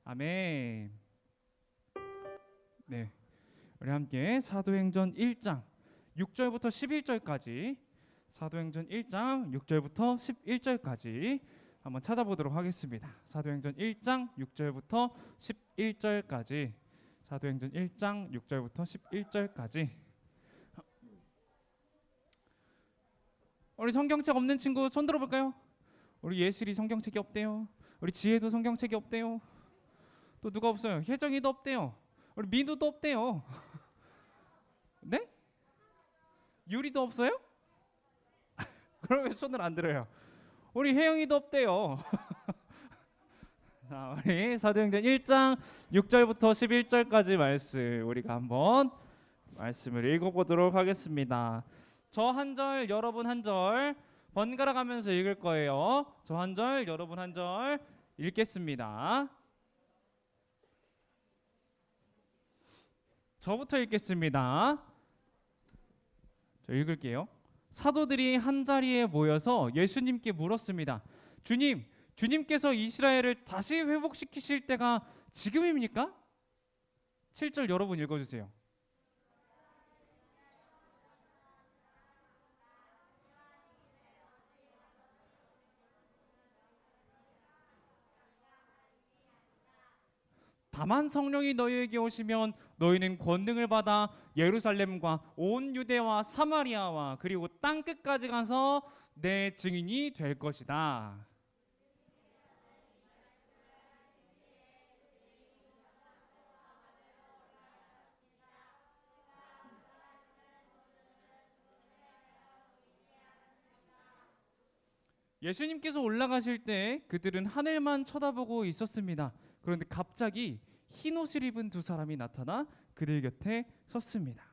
아멘. 네, 우리 함께 사도행전 1장 6절부터 11절까지 사도행전 1장 6절부터 11절까지 한번 찾아보도록 하겠습니다. 사도행전 1장 6절부터 11절까지 사도행전 1장 6절부터 11절까지 우리 성경책 없는 친구 손 들어볼까요? 우리 예슬이 성경책이 없대요. 우리 지혜도 성경책이 없대요. 또 누가 없어요? 혜정이도 없대요. 우리 민우도 없대요. 네? 유리도 없어요? 그럼 왜 손을 안 들어요? 우리 혜영이도 없대요. 자, 우리 사도행전 1장 6절부터 11절까지 말씀 우리가 한번 말씀을 읽어보도록 하겠습니다. 저 한 절, 여러분 한 절 번갈아 가면서 읽을 거예요. 저 한 절, 여러분 한 절 읽겠습니다. 저부터 읽겠습니다. 저 읽을게요. 사도들이 한 자리에 모여서 예수님께 물었습니다. 주님, 주님께서 이스라엘을 다시 회복시키실 때가 지금입니까? 7절 여러분 읽어주세요. 다만 성령이 너희에게 오시면 너희는 권능을 받아 예루살렘과 온 유대와 사마리아와 그리고 땅 끝까지 가서 내 증인이 될 것이다. 예수님께서 올라가실 때 그들은 하늘만 쳐다보고 있었습니다. 그런데 갑자기 흰 옷을 입은 두 사람이 나타나 그들 곁에 섰습니다.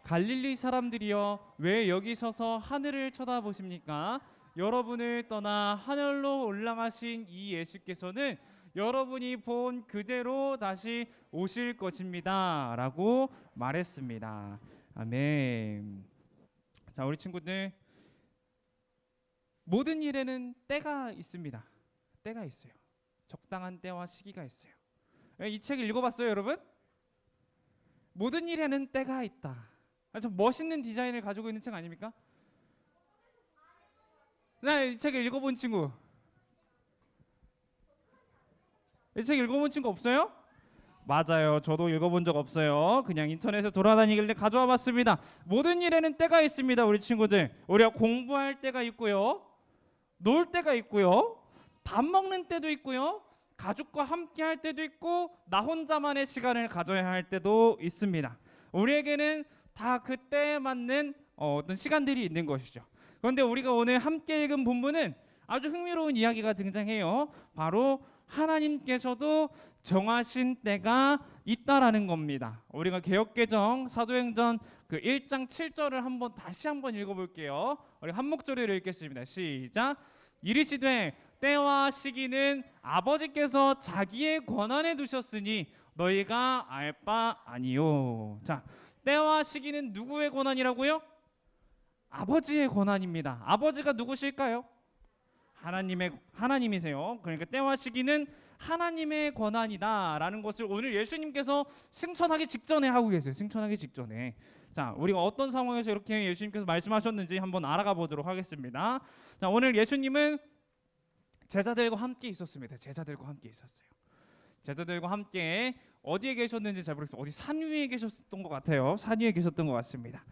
갈릴리 사람들이여, 왜 여기 서서 하늘을 쳐다보십니까? 여러분을 떠나 하늘로 올라가신 이 예수께서는 여러분이 본 그대로 다시 오실 것입니다 라고 말했습니다. 아멘. 자, 우리 친구들, 모든 일에는 때가 있습니다. 때가 있어요. 적당한 때와 시기가 있어요. 이 책 읽어봤어요, 여러분? 모든 일에는 때가 있다. 좀 멋있는 디자인을 가지고 있는 책 아닙니까? 네, 이 책을 읽어본 친구. 이 책 읽어본 친구 없어요? 맞아요. 저도 읽어본 적 없어요. 그냥 인터넷에 돌아다니길래 가져와 봤습니다. 모든 일에는 때가 있습니다, 우리 친구들. 우리가 공부할 때가 있고요, 놀 때가 있고요, 밥 먹는 때도 있고요, 가족과 함께 할 때도 있고, 나 혼자만의 시간을 가져야 할 때도 있습니다. 우리에게는 다 그때에 맞는 어떤 시간들이 있는 것이죠. 그런데 우리가 오늘 함께 읽은 본문은 아주 흥미로운 이야기가 등장해요. 바로 하나님께서도 정하신 때가 있다라는 겁니다. 우리가 개역개정 사도행전 그 1장 7절을 다시 한번 읽어볼게요. 우리 한 목소리로 읽겠습니다. 시작. 이르시되 때와 시기는 아버지께서 자기의 권한에 두셨으니 너희가 알 바 아니요. 자, 때와 시기는 누구의 권한이라고요? 아버지의 권한입니다. 아버지가 누구실까요? 하나님이세요. 그러니까 때와 시기는 하나님의 권한이다라는 것을 오늘 예수님께서 승천하기 직전에 하고 계세요. 승천하기 직전에. 자, 우리가 어떤 상황에서 이렇게 예수님께서 말씀하셨는지 한번 알아가 보도록 하겠습니다. 자, 오늘 예수님은 제자들과 함께 있었습니다. 제자들과 함께 있었어요. 제자들과 함께 어디에 계셨는지 잘 모르겠어요. 어디 산 위에 계셨던 것 같아요. 산 위에 계셨던 것 같습니다.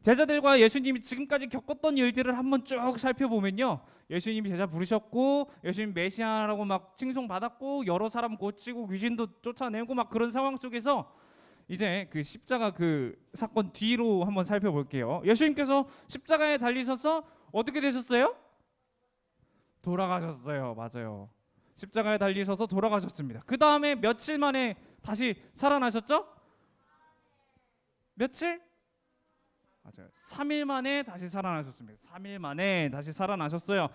제자들과 예수님이 지금까지 겪었던 일들을 한번 쭉 살펴보면요, 예수님이 제자 부르셨고 예수님 메시아라고 막 칭송받았고 여러 사람 고치고 귀신도 쫓아내고 막 그런 상황 속에서 이제 그 십자가 그 사건 뒤로 한번 살펴볼게요. 예수님께서 십자가에 달리셔서 어떻게 되셨어요? 돌아가셨어요. 맞아요. 십자가에 달리셔서 돌아가셨습니다. 그 다음에 며칠 만에 다시 살아나셨죠? 며칠? 맞아요. 3일 만에 다시 살아나셨습니다. 3일 만에 다시 살아나셨어요.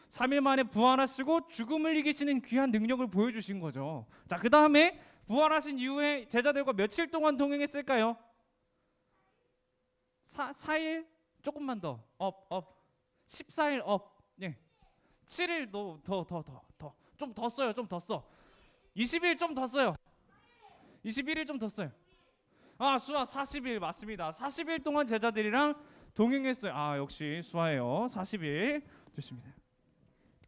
3일 만에 부활하시고 죽음을 이기시는 귀한 능력을 보여주신 거죠. 자, 그 다음에 부활하신 이후에 제자들과 며칠 동안 동행했을까요? 4일? 조금만 더. 14일 업. 예. 7일 좀 더 써요. 좀 더 써. 20일 좀 더 써요. 21일 좀 더 써요. 아, 수아 40일 맞습니다. 40일 동안 제자들이랑 동행했어요. 아, 역시 수아예요. 40일. 좋습니다.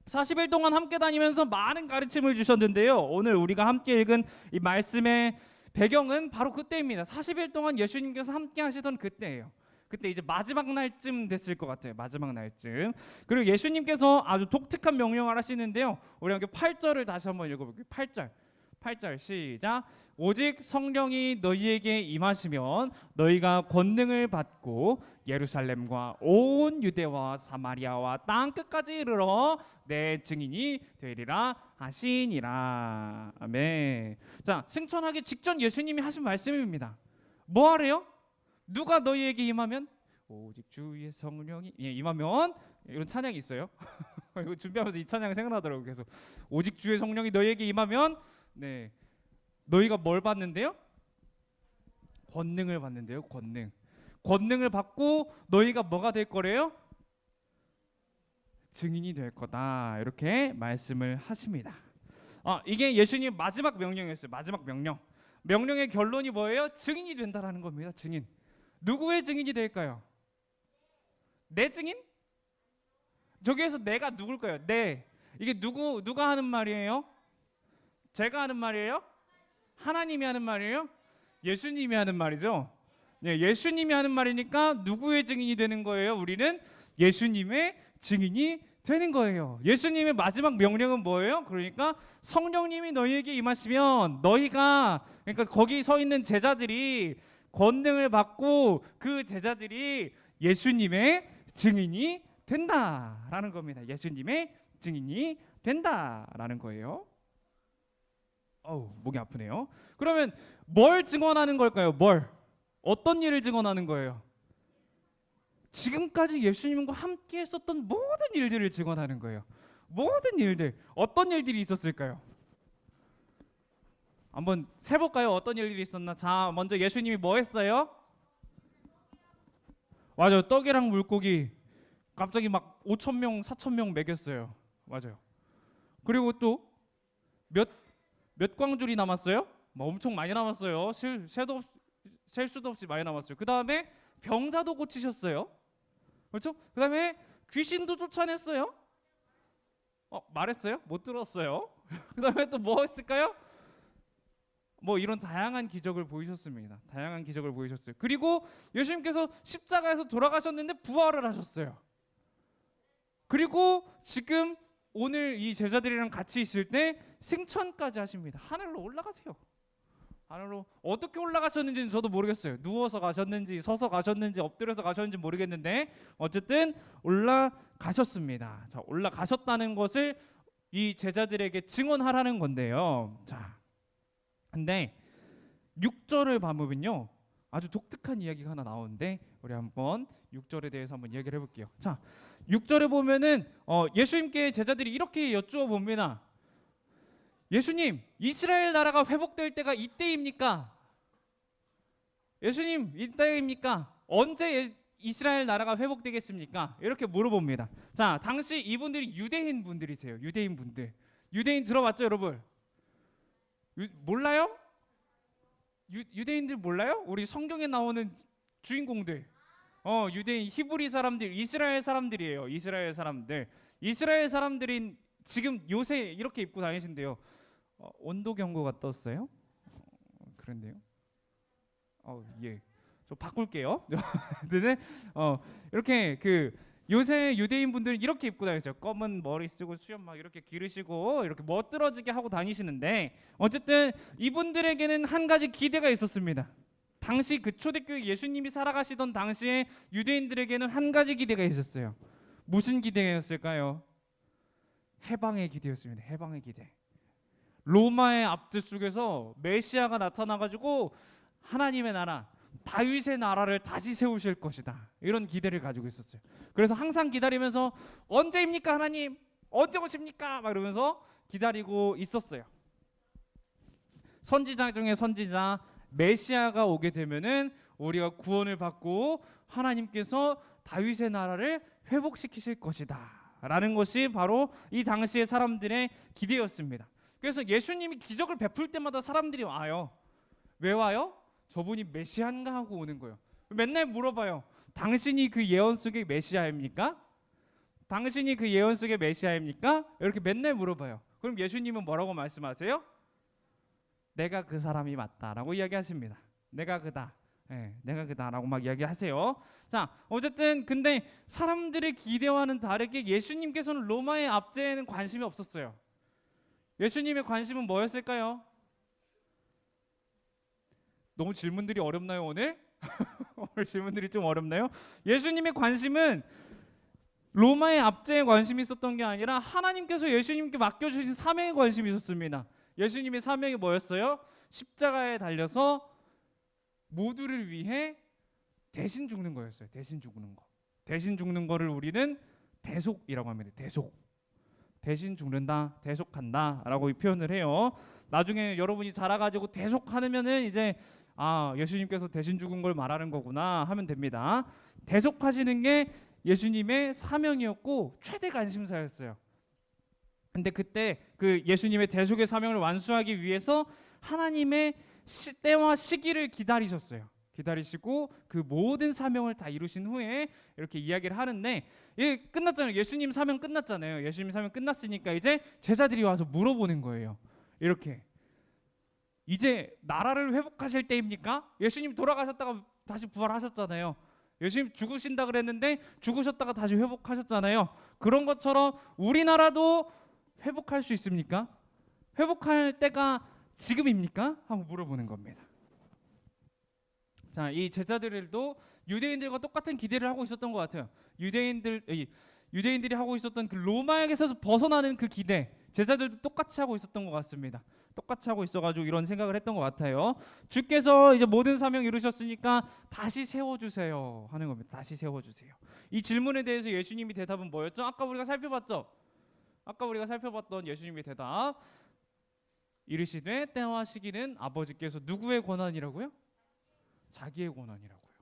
40일 동안 함께 다니면서 많은 가르침을 주셨는데요. 오늘 우리가 함께 읽은 이 말씀의 배경은 바로 그때입니다. 40일 동안 예수님께서 함께 하시던 그때예요. 그때 이제 마지막 날쯤 됐을 것 같아요. 마지막 날쯤. 그리고 예수님께서 아주 독특한 명령을 하시는데요. 우리 함께 8절을 다시 한번 읽어볼게요. 8절 시작. 오직 성령이 너희에게 임하시면 너희가 권능을 받고 예루살렘과 온 유대와 사마리아와 땅 끝까지 이르러 내 증인이 되리라 하시니라. 아멘. 자, 승천하기 직전 예수님이 하신 말씀입니다. 뭐 하래요? 누가 너희에게 임하면? 오직 주의 성령이 임하면. 이런 찬양이 있어요. 이거 준비하면서 이 찬양이 생각나더라고요. 계속 오직 주의 성령이 너희에게 임하면 네, 너희가 뭘 받는데요? 권능을 받는데요. 권능을 받고 너희가 뭐가 될 거래요? 증인이 될 거다. 이렇게 말씀을 하십니다. 이게 예수님 마지막 명령이었어요. 마지막 명령. 명령의 결론이 뭐예요? 증인이 된다라는 겁니다. 증인. 누구의 증인이 될까요? 내 증인? 저기에서 내가 누굴까요? 내. 이게 누가 하는 말이에요? 제가 하는 말이에요? 하나님이 하는 말이에요? 예수님이 하는 말이죠. 네, 예수님이 하는 말이니까 누구의 증인이 되는 거예요? 우리는 예수님의 증인이 되는 거예요. 예수님의 마지막 명령은 뭐예요? 그러니까 성령님이 너희에게 임하시면 너희가, 그러니까 거기 서 있는 제자들이 권능을 받고 그 제자들이 예수님의 증인이 된다라는 겁니다. 예수님의 증인이 된다라는 거예요. 목이 아프네요. 그러면 뭘 증언하는 걸까요? 어떤 일을 증언하는 거예요? 지금까지 예수님과 함께 했었던 모든 일들을 증언하는 거예요. 모든 일들. 어떤 일들이 있었을까요? 한번 세볼까요? 어떤 일들이 있었나? 자, 먼저 예수님이 뭐 했어요? 맞아요. 떡이랑 물고기 갑자기 막 5,000명, 4,000명 먹였어요. 맞아요. 그리고 또 몇 광줄이 남았어요? 뭐 엄청 많이 남았어요. 셀 수도 없이 많이 남았어요. 그 다음에 병자도 고치셨어요. 그렇죠? 그 다음에 귀신도 쫓아냈어요. 말했어요? 못 들었어요. 그 다음에 또 뭐 했을까요? 뭐 이런 다양한 기적을 보이셨습니다. 다양한 기적을 보이셨어요. 그리고 예수님께서 십자가에서 돌아가셨는데 부활을 하셨어요. 그리고 지금 오늘 이 제자들이랑 같이 있을 때 승천까지 하십니다. 하늘로 올라가세요. 하늘로 어떻게 올라가셨는지는 저도 모르겠어요. 누워서 가셨는지 서서 가셨는지 엎드려서 가셨는지 모르겠는데 어쨌든 올라가셨습니다. 자, 올라가셨다는 것을 이 제자들에게 증언하라는 건데요. 자, 근데 6절을 보면요, 아주 독특한 이야기가 하나 나오는데 우리 한번 6절에 대해서 한번 이야기를 해볼게요. 자, 6절에 보면은 예수님께 제자들이 이렇게 여쭈어 봅니다. 예수님, 이스라엘 나라가 회복될 때가 이때입니까? 예수님, 이때입니까? 언제 이스라엘 나라가 회복되겠습니까? 이렇게 물어봅니다. 자, 당시 이분들이 유대인 분들이세요. 유대인 분들. 유대인 들어봤죠, 여러분? 몰라요? 유대인들 몰라요? 우리 성경에 나오는 주인공들. 유대인, 히브리 사람들, 이스라엘 사람들이에요. 이스라엘 사람들. 이스라엘 사람들인 지금 요새 이렇게 입고 다니신대요. 온도 경고가 떴어요? 그런데요. 예. 저 바꿀게요. 근데 이렇게 요새 유대인 분들은 이렇게 입고 다니세요. 검은 머리 쓰고 수염 막 이렇게 기르시고 이렇게 멋들어지게 하고 다니시는데 어쨌든 이분들에게는 한 가지 기대가 있었습니다. 당시 그 초대교회 예수님이 살아가시던 당시에 유대인들에게는 한 가지 기대가 있었어요. 무슨 기대였을까요? 해방의 기대였습니다. 해방의 기대. 로마의 압제 속에서 메시아가 나타나가지고 하나님의 나라, 다윗의 나라를 다시 세우실 것이다. 이런 기대를 가지고 있었어요. 그래서 항상 기다리면서 언제입니까 하나님? 언제 오십니까? 막 이러면서 기다리고 있었어요. 선지자 중에 선지자 메시아가 오게 되면은 우리가 구원을 받고 하나님께서 다윗의 나라를 회복시키실 것이다 라는 것이 바로 이 당시의 사람들의 기대였습니다. 그래서 예수님이 기적을 베풀 때마다 사람들이 와요. 왜 와요? 저분이 메시아인가 하고 오는 거예요. 맨날 물어봐요. 당신이 그 예언 속의 메시아입니까? 당신이 그 예언 속의 메시아입니까? 이렇게 맨날 물어봐요. 그럼 예수님은 뭐라고 말씀하세요? 내가 그 사람이 맞다라고 이야기하십니다. 내가 그다. 네, 내가 그다라고 막 이야기하세요. 자, 어쨌든 근데 사람들의 기대와는 다르게 예수님께서는 로마의 압제에는 관심이 없었어요. 예수님의 관심은 뭐였을까요? 너무 질문들이 어렵나요 오늘? 오늘 질문들이 좀 어렵나요? 예수님의 관심은 로마의 압제에 관심이 있었던 게 아니라 하나님께서 예수님께 맡겨주신 사명에 관심이 있었습니다. 예수님의 사명이 뭐였어요? 십자가에 달려서 모두를 위해 대신 죽는 거였어요. 대신 죽는 거. 대신 죽는 거를 우리는 대속이라고 합니다. 대속. 대신 죽는다, 대속한다라고 표현을 해요. 나중에 여러분이 자라가지고 대속하면은 이제 예수님께서 대신 죽은 걸 말하는 거구나 하면 됩니다. 대속하시는 게 예수님의 사명이었고 최대 관심사였어요. 근데 그때 그 예수님의 대속의 사명을 완수하기 위해서 하나님의 때와 시기를 기다리셨어요. 기다리시고 그 모든 사명을 다 이루신 후에 이렇게 이야기를 하는데 끝났잖아요. 예수님 사명 끝났잖아요. 예수님 사명 끝났으니까 이제 제자들이 와서 물어보는 거예요. 이렇게 이제 나라를 회복하실 때입니까? 예수님 돌아가셨다가 다시 부활하셨잖아요. 예수님 죽으신다 그랬는데 죽으셨다가 다시 회복하셨잖아요. 그런 것처럼 우리나라도 회복할 수 있습니까? 회복할 때가 지금입니까? 하고 물어보는 겁니다. 자, 이 제자들도 유대인들과 똑같은 기대를 하고 있었던 것 같아요. 유대인들이 하고 있었던 그 로마에게서 벗어나는 그 기대, 제자들도 똑같이 하고 있었던 것 같습니다. 똑같이 하고 있어가지고 이런 생각을 했던 것 같아요. 주께서 이제 모든 사명 이루셨으니까 다시 세워주세요 하는 겁니다. 다시 세워주세요. 이 질문에 대해서 예수님이 대답은 뭐였죠? 아까 우리가 살펴봤던 예수님의 대답. 이르시되 때와 시기는 아버지께서 누구의 권한이라고요? 자기의 권한이라고요.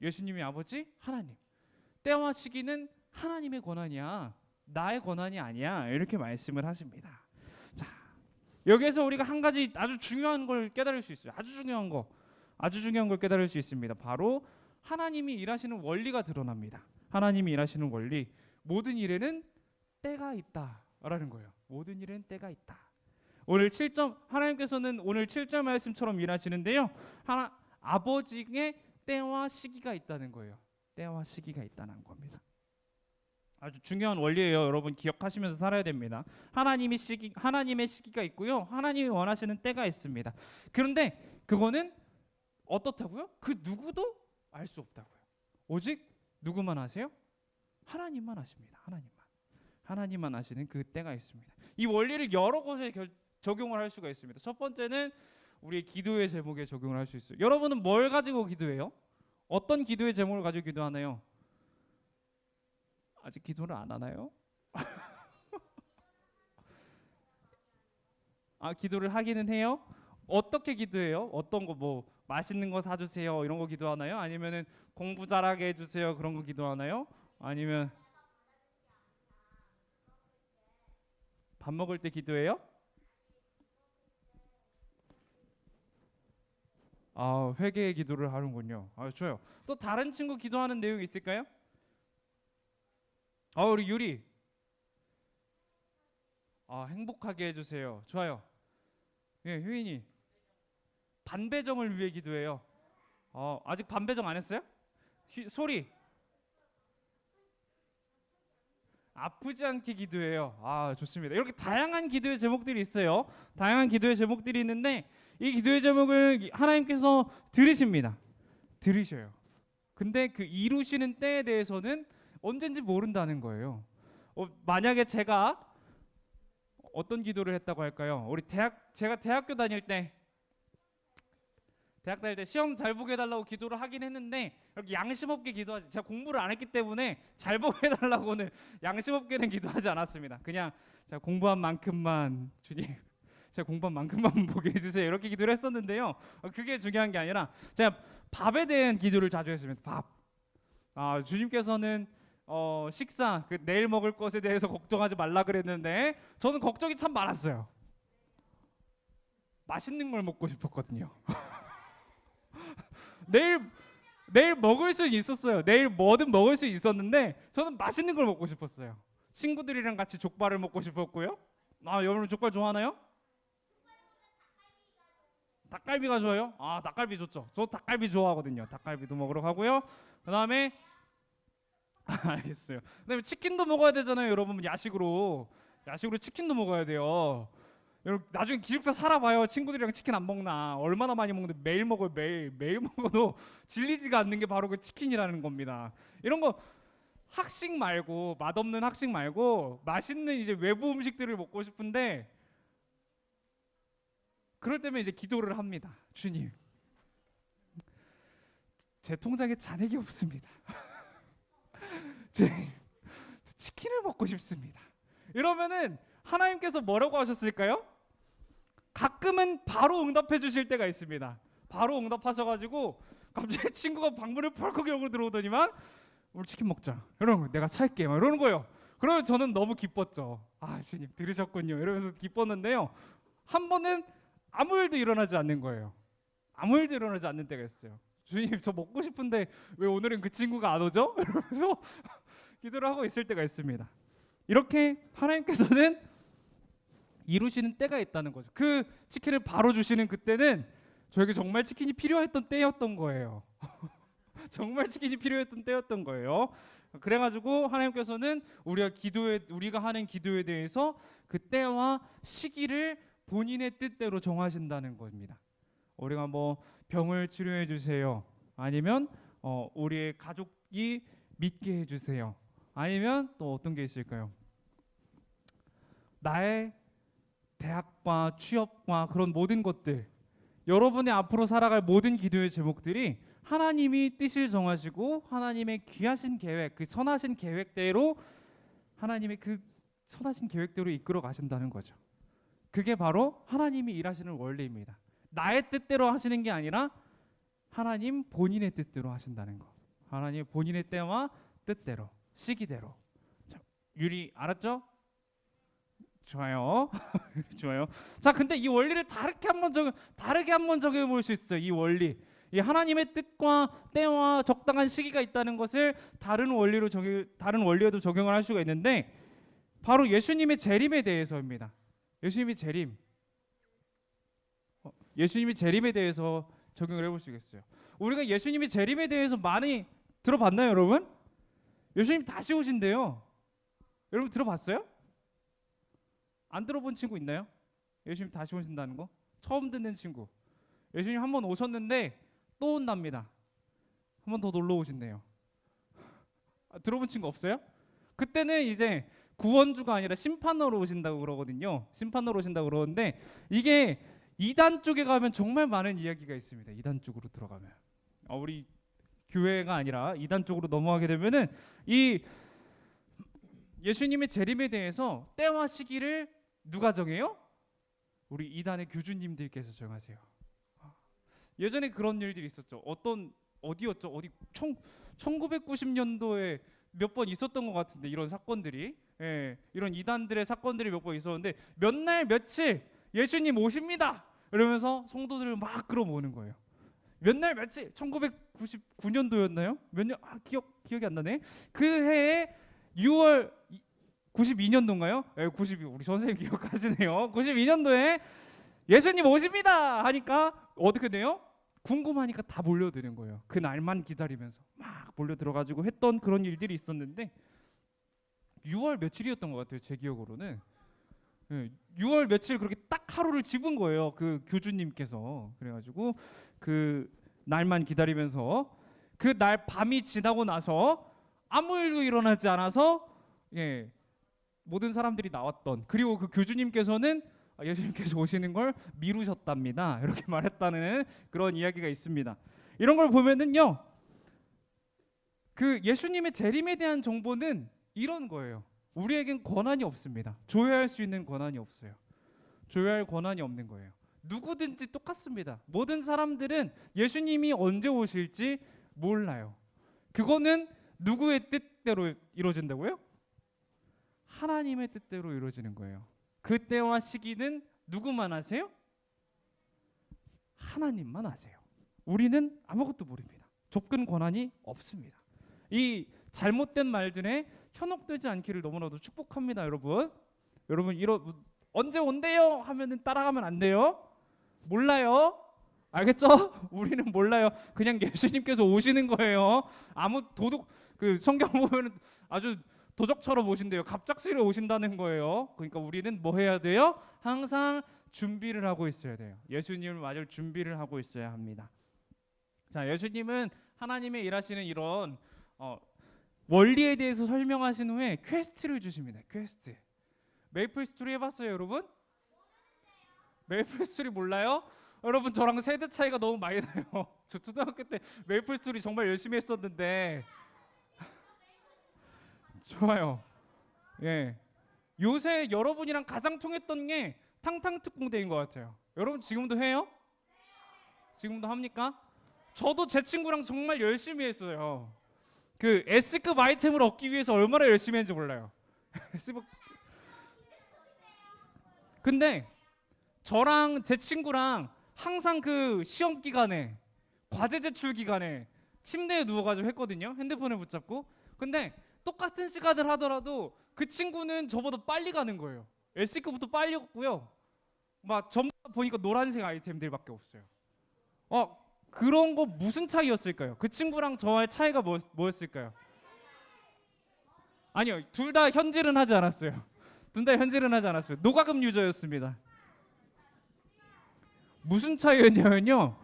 예수님의 아버지 하나님. 때와 시기는 하나님의 권한이야. 나의 권한이 아니야. 이렇게 말씀을 하십니다. 자, 여기에서 우리가 한 가지 아주 중요한 걸 깨달을 수 있어요. 아주 중요한 걸 깨달을 수 있습니다. 바로 하나님이 일하시는 원리가 드러납니다. 하나님이 일하시는 원리. 모든 일에는 때가 있다라는 거예요. 모든 일에는 때가 있다. 하나님께서는 오늘 7절 말씀처럼 일하시는데요. 아버지의 때와 시기가 있다는 거예요. 때와 시기가 있다는 겁니다. 아주 중요한 원리예요. 여러분 기억하시면서 살아야 됩니다. 하나님의 시기가 있고요. 하나님이 원하시는 때가 있습니다. 그런데 그거는 어떻다고요? 그 누구도 알 수 없다고요. 오직 누구만 아세요? 하나님만 아십니다. 하나님만 아시는 그 때가 있습니다. 이 원리를 여러 곳에 적용을 할 수가 있습니다. 첫 번째는 우리의 기도의 제목에 적용을 할 수 있어요. 여러분은 뭘 가지고 기도해요? 어떤 기도의 제목을 가지고 기도하나요? 아직 기도를 안 하나요? 기도를 하기는 해요? 어떻게 기도해요? 어떤 거 맛있는 거 사주세요 이런 거 기도하나요? 아니면은 공부 잘하게 해주세요 그런 거 기도하나요? 아니면 밥 먹을 때 기도해요? 회개의 기도를 하는군요. 좋아요. 또 다른 친구 기도하는 내용이 있을까요? 우리 유리. 행복하게 해주세요. 좋아요. 예, 효인이. 반배정을 위해 기도해요. 아직 반배정 안 했어요? 소리. 아프지 않게 기도해요. 좋습니다. 이렇게 다양한 기도의 제목들이 있어요. 다양한 기도의 제목들이 있는데 이 기도의 제목을 하나님께서 들으십니다. 들으셔요. 근데 그 이루시는 때에 대해서는 언젠지 모른다는 거예요. 만약에 제가 어떤 기도를 했다고 할까요? 제가 대학교 다닐 때 시험 잘 보게 해달라고 기도를 하긴 했는데 이렇게 양심 없게 기도하지. 제가 공부를 안 했기 때문에 잘 보게 해달라고는 양심 없게는 기도하지 않았습니다. 그냥 제가 공부한 만큼만 주님, 제가 공부한 만큼만 보게 해주세요. 이렇게 기도를 했었는데요. 그게 중요한 게 아니라 제가 밥에 대한 기도를 자주 했습니다. 밥. 주님께서는 식사 그 내일 먹을 것에 대해서 걱정하지 말라 그랬는데 저는 걱정이 참 많았어요. 맛있는 걸 먹고 싶었거든요. 내일 먹을 수 있었어요. 내일 뭐든 먹을 수 있었는데 저는 맛있는 걸 먹고 싶었어요. 친구들이랑 같이 족발을 먹고 싶었고요. 아, 여러분 족발 좋아하나요? 닭갈비가 좋아요? 아, 닭갈비 좋죠. 저 닭갈비 좋아하거든요. 닭갈비도 먹으러 가고요. 그다음에 알겠어요. 그다음에 치킨도 먹어야 되잖아요, 여러분. 야식으로 치킨도 먹어야 돼요. 여러분 나중에 기숙사 살아봐요. 친구들이랑 치킨 안 먹나? 얼마나 많이 먹는데 매일 먹어요. 매일 먹어도 질리지가 않는 게 바로 그 치킨이라는 겁니다. 이런 거 학식 말고 맛없는 학식 말고 맛있는 이제 외부 음식들을 먹고 싶은데 그럴 때면 이제 기도를 합니다. 주님, 제 통장에 잔액이 없습니다. 주님, 치킨을 먹고 싶습니다. 이러면은 하나님께서 뭐라고 하셨을까요? 가끔은 바로 응답해 주실 때가 있습니다. 바로 응답하셔가지고 갑자기 친구가 방문을 펄컥 열고 들어오더니만 오늘 치킨 먹자. 여러분 내가 살게. 막 이러는 거예요. 그러면 저는 너무 기뻤죠. 아, 주님 들으셨군요. 이러면서 기뻤는데요. 한 번은 아무 일도 일어나지 않는 거예요. 아무 일도 일어나지 않는 때가 있어요. 주님 저 먹고 싶은데 왜 오늘은 그 친구가 안 오죠? 이러면서 기도를 하고 있을 때가 있습니다. 이렇게 하나님께서는 이루시는 때가 있다는 거죠. 그 치킨을 바로 주시는 그때는 저에게 정말 치킨이 필요했던 때였던 거예요. 정말 치킨이 필요했던 때였던 거예요. 그래가지고 하나님께서는 우리가 하는 기도에 대해서 그 때와 시기를 본인의 뜻대로 정하신다는 겁니다. 우리가 뭐 병을 치료해 주세요. 아니면 우리의 가족이 믿게 해주세요. 아니면 또 어떤 게 있을까요? 나의 대학과 취업과 그런 모든 것들, 여러분의 앞으로 살아갈 모든 기도의 제목들이 하나님이 뜻을 정하시고 하나님의 귀하신 계획, 그 선하신 계획대로 하나님의 그 선하신 계획대로 이끌어 가신다는 거죠. 그게 바로 하나님이 일하시는 원리입니다. 나의 뜻대로 하시는 게 아니라 하나님 본인의 뜻대로 하신다는 거. 하나님 본인의 때와 뜻대로, 시기대로. 자, 유리 알았죠? 좋아요. 좋아요. 자, 근데 이 원리를 다르게 한번 적용해 볼 수 있어요. 이 원리. 이 하나님의 뜻과 때와 적당한 시기가 있다는 것을 다른 원리에도 적용을 할 수가 있는데 바로 예수님의 재림에 대해서입니다. 예수님의 재림에 대해서 적용을 해볼 수 있겠어요. 우리가 예수님의 재림에 대해서 많이 들어봤나요, 여러분? 예수님 다시 오신대요. 여러분 들어봤어요? 안 들어본 친구 있나요? 예수님 다시 오신다는 거? 처음 듣는 친구. 예수님 한 번 오셨는데 또 온답니다. 한 번 더 놀러 오신대요. 들어본 친구 없어요? 그때는 이제 구원주가 아니라 심판으로 오신다고 그러거든요. 심판으로 오신다고 그러는데 이게 이단 쪽에 가면 정말 많은 이야기가 있습니다. 이단 쪽으로 들어가면 우리 교회가 아니라 이단 쪽으로 넘어가게 되면은 이 예수님의 재림에 대해서 때와 시기를 누가 정해요? 우리 이단의 교주님들께서 정하세요. 예전에 그런 일들이 있었죠. 어디였죠? 1990년도에 몇 번 있었던 것 같은데 이런 사건들이, 이런 이단들의 사건들이 몇 번 있었는데 몇 날 며칠 예수님 오십니다. 이러면서 성도들을 막 끌어모으는 거예요. 몇 날 며칠 1999년도였나요? 몇 년? 기억이 안 나네. 그 해에 6월 92년도인가요? 92 우리 선생님 기억하시네요. 92년도에 예수님 오십니다 하니까 어떻게 돼요? 궁금하니까 다 몰려드는 거예요. 그 날만 기다리면서 막 몰려들어가지고 했던 그런 일들이 있었는데 6월 며칠이었던 것 같아요. 제 기억으로는 6월 며칠 그렇게 딱 하루를 집은 거예요. 그 교주님께서. 그래가지고 그 날만 기다리면서 그 날 밤이 지나고 나서 아무 일도 일어나지 않아서 모든 사람들이 나왔던, 그리고 그 교주님께서는 예수님께서 오시는 걸 미루셨답니다. 이렇게 말했다는 그런 이야기가 있습니다. 이런 걸 보면은요, 그 예수님의 재림에 대한 정보는 이런 거예요. 우리에겐 권한이 없습니다. 조회할 수 있는 권한이 없어요. 조회할 권한이 없는 거예요. 누구든지 똑같습니다. 모든 사람들은 예수님이 언제 오실지 몰라요. 그거는 누구의 뜻대로 이루어진다고요? 하나님의 뜻대로 이루어지는 거예요. 그 때와 시기는 누구만 아세요? 하나님만 아세요. 우리는 아무것도 모릅니다. 접근 권한이 없습니다. 이 잘못된 말들에 현혹되지 않기를 너무나도 축복합니다, 여러분. 여러분 언제 온대요? 하면은 따라가면 안 돼요. 몰라요. 알겠죠? 우리는 몰라요. 그냥 예수님께서 오시는 거예요. 아무 도둑 그 성경 보면은 아주 도적처럼 오신대요. 갑작스레 오신다는 거예요. 그러니까 우리는 뭐 해야 돼요? 항상 준비를 하고 있어야 돼요. 예수님을 맞을 준비를 하고 있어야 합니다. 자, 예수님은 하나님의 일하시는 이런 원리에 대해서 설명하신 후에 퀘스트를 주십니다. 퀘스트. 메이플 스토리 해봤어요, 여러분? 메이플 스토리 몰라요? 여러분 저랑 세대 차이가 너무 많이 나요. 저 초등학교 때 메이플 스토리 정말 열심히 했었는데. 좋아요. 예. 요새 여러분이랑 가장 통했던 게 탕탕특공대인 것 같아요. 여러분 지금도 해요? 지금도 합니까? 저도 제 친구랑 정말 열심히 했어요. 그 S급 아이템을 얻기 위해서 얼마나 열심히 했는지 몰라요. 근데 저랑 제 친구랑 항상 그 시험 기간에 과제 제출 기간에 침대에 누워가지고 했거든요. 핸드폰을 붙잡고. 근데 똑같은 시간을 하더라도 그 친구는 저보다 빨리 가는 거예요. S급부터 빨리 갔고요. 막 전부 보니까 노란색 아이템들밖에 없어요. 그런 거 무슨 차이였을까요? 그 친구랑 저와의 차이가 뭐였을까요? 아니요, 둘 다 현질은 하지 않았어요. 둘 다 현질은 하지 않았어요. 노가금 유저였습니다. 무슨 차이였냐면요,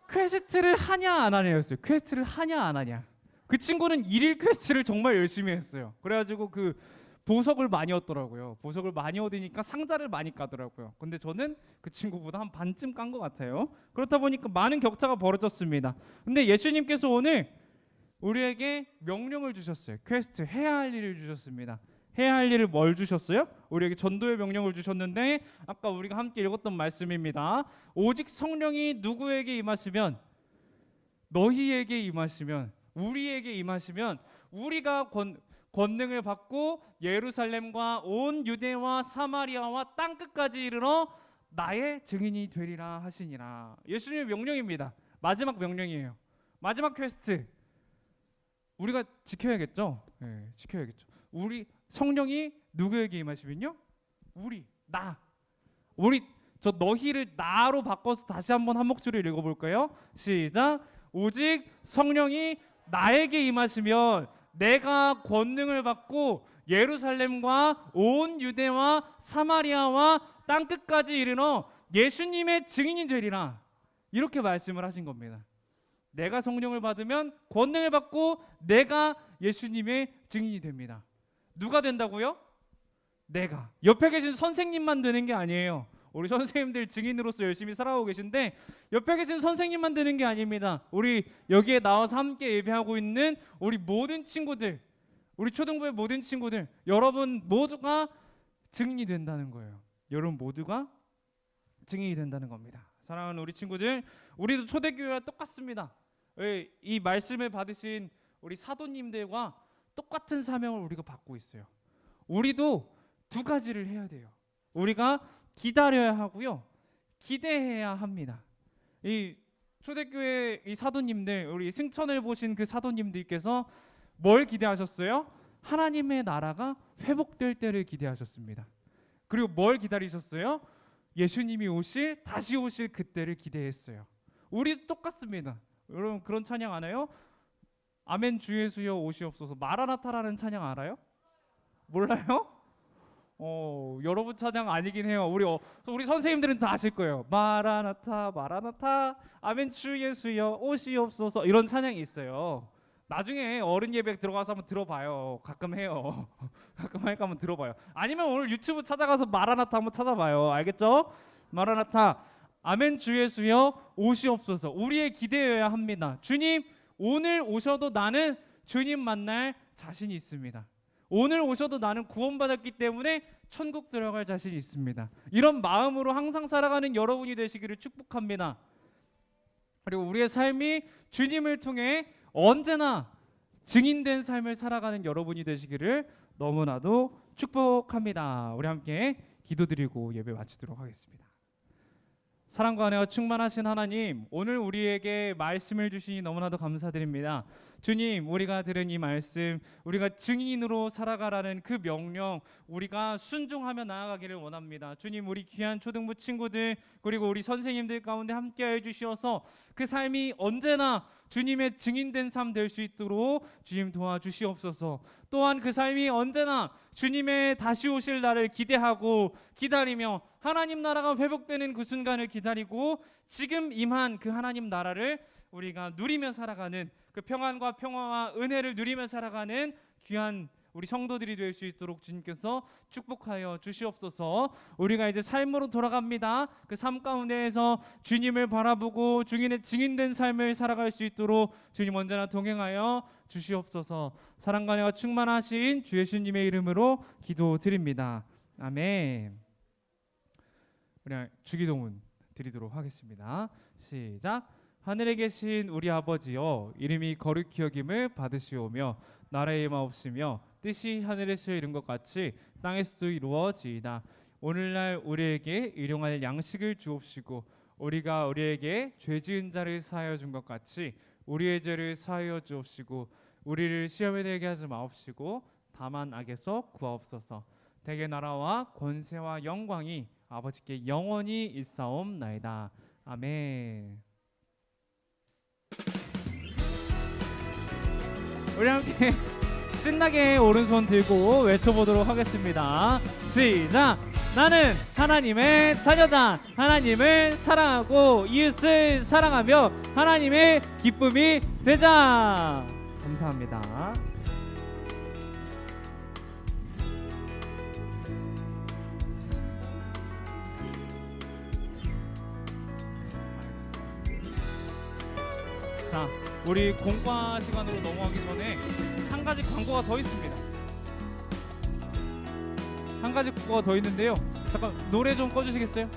퀘스트를 하냐 안 하냐였어요. 퀘스트를 하냐 안 하냐. 그 친구는 일일 퀘스트를 정말 열심히 했어요. 그래가지고 그 보석을 많이 얻더라고요. 보석을 많이 얻으니까 상자를 많이 까더라고요. 근데 저는 그 친구보다 한 반쯤 깐 것 같아요. 그렇다 보니까 많은 격차가 벌어졌습니다. 근데 예수님께서 오늘 우리에게 명령을 주셨어요. 퀘스트, 해야 할 일을 주셨습니다. 해야 할 일을 뭘 주셨어요? 우리에게 전도의 명령을 주셨는데 아까 우리가 함께 읽었던 말씀입니다. 오직 성령이 누구에게 임하시면, 너희에게 임하시면, 우리에게 임하시면 우리가 권능을 받고 예루살렘과 온 유대와 사마리아와 땅 끝까지 이르러 나의 증인이 되리라 하시니라. 예수님의 명령입니다. 마지막 명령이에요. 마지막 퀘스트. 우리가 지켜야겠죠? 네, 지켜야겠죠. 우리 성령이 누구에게 임하시면요? 저 너희를 나로 바꿔서 다시 한번 한 목소리를 읽어볼까요? 시작. 오직 성령이 나에게 임하시면 내가 권능을 받고 예루살렘과 온 유대와 사마리아와 땅 끝까지 이르러 예수님의 증인이 되리라. 이렇게 말씀을 하신 겁니다. 내가 성령을 받으면 권능을 받고 내가 예수님의 증인이 됩니다. 누가 된다고요? 내가. 옆에 계신 선생님만 되는 게 아니에요. 우리 선생님들 증인으로서 열심히 살아오고 계신데 옆에 계신 선생님만 되는 게 아닙니다. 우리 여기에 나와서 함께 예배하고 있는 우리 모든 친구들, 우리 초등부의 모든 친구들, 여러분 모두가 증인이 된다는 거예요. 여러분 모두가 증인이 된다는 겁니다. 사랑하는 우리 친구들, 우리도 초대교회와 똑같습니다. 이 말씀을 받으신 우리 사도님들과 똑같은 사명을 우리가 받고 있어요. 우리도 두 가지를 해야 돼요. 우리가 기다려야 하고요, 기대해야 합니다. 이 초대교회 이 사도님들, 우리 승천을 보신 그 사도님들께서 뭘 기대하셨어요? 하나님의 나라가 회복될 때를 기대하셨습니다. 그리고 뭘 기다리셨어요? 예수님이 다시 오실 그때를 기대했어요. 우리도 똑같습니다. 여러분 그런 찬양 아나요? 아멘 주 예수여 오시옵소서. 마라나타라는 찬양 알아요? 몰라요? 여러분 찬양 아니긴 해요. 우리 선생님들은 다 아실 거예요. 마라나타 마라나타 아멘 주 예수여 오시옵소서. 이런 찬양이 있어요. 나중에 어른 예배 들어가서 한번 들어봐요. 가끔 해요. 가끔 하니까 한번 들어봐요. 아니면 오늘 유튜브 찾아가서 마라나타 한번 찾아봐요. 알겠죠? 마라나타 아멘 주 예수여 오시옵소서. 우리의 기대여야 합니다. 주님 오늘 오셔도 나는 주님 만날 자신이 있습니다. 오늘 오셔도 나는 구원받았기 때문에 천국 들어갈 자신이 있습니다. 이런 마음으로 항상 살아가는 여러분이 되시기를 축복합니다. 그리고 우리의 삶이 주님을 통해 언제나 증인된 삶을 살아가는 여러분이 되시기를 너무나도 축복합니다. 우리 함께 기도드리고 예배 마치도록 하겠습니다. 사랑과 은혜와 충만하신 하나님, 오늘 우리에게 말씀을 주시니 너무나도 감사드립니다. 주님, 우리가 들은 이 말씀, 우리가 증인으로 살아가라는 그 명령, 우리가 순종하며 나아가기를 원합니다. 주님, 우리 귀한 초등부 친구들 그리고 우리 선생님들 가운데 함께하여 주시어서 그 삶이 언제나 주님의 증인된 삶 될 수 있도록 주님 도와주시옵소서. 또한 그 삶이 언제나 주님의 다시 오실 날을 기대하고 기다리며 하나님 나라가 회복되는 그 순간을 기다리고 지금 임한 그 하나님 나라를 우리가 누리며 살아가는 그 평안과 평화와 은혜를 누리며 살아가는 귀한 우리 성도들이 될 수 있도록 주님께서 축복하여 주시옵소서. 우리가 이제 삶으로 돌아갑니다. 그 삶 가운데에서 주님을 바라보고 주님의 증인된 삶을 살아갈 수 있도록 주님 언제나 동행하여 주시옵소서. 사랑과 은혜가 충만하신 주 예수님의 이름으로 기도드립니다. 아멘. 우리 주기도문 드리도록 하겠습니다. 시작. 하늘에 계신 우리 아버지여, 이름이 거룩히 여김을 받으시오며 나라의 마옵시며 뜻이 하늘에서 이룬 것 같이 땅에서도 이루어지이다. 오늘날 우리에게 일용할 양식을 주옵시고 우리가 우리에게 죄 지은 자를 사하여 준 것 같이 우리의 죄를 사하여 주옵시고 우리를 시험에 들게 하지 마옵시고 다만 악에서 구하옵소서. 대개 나라와 권세와 영광이 아버지께 영원히 있사옵나이다. 아멘. 우리 함께 신나게 오른손 들고 외쳐보도록 하겠습니다. 시작! 나는 하나님의 자녀다. 하나님을 사랑하고 이웃을 사랑하며 하나님의 기쁨이 되자. 감사합니다. 자, 우리 공과 시간으로 넘어가기 전에 한 가지 광고가 더 있습니다. 한 가지 광고가 더 있는데요. 잠깐 노래 좀 꺼주시겠어요?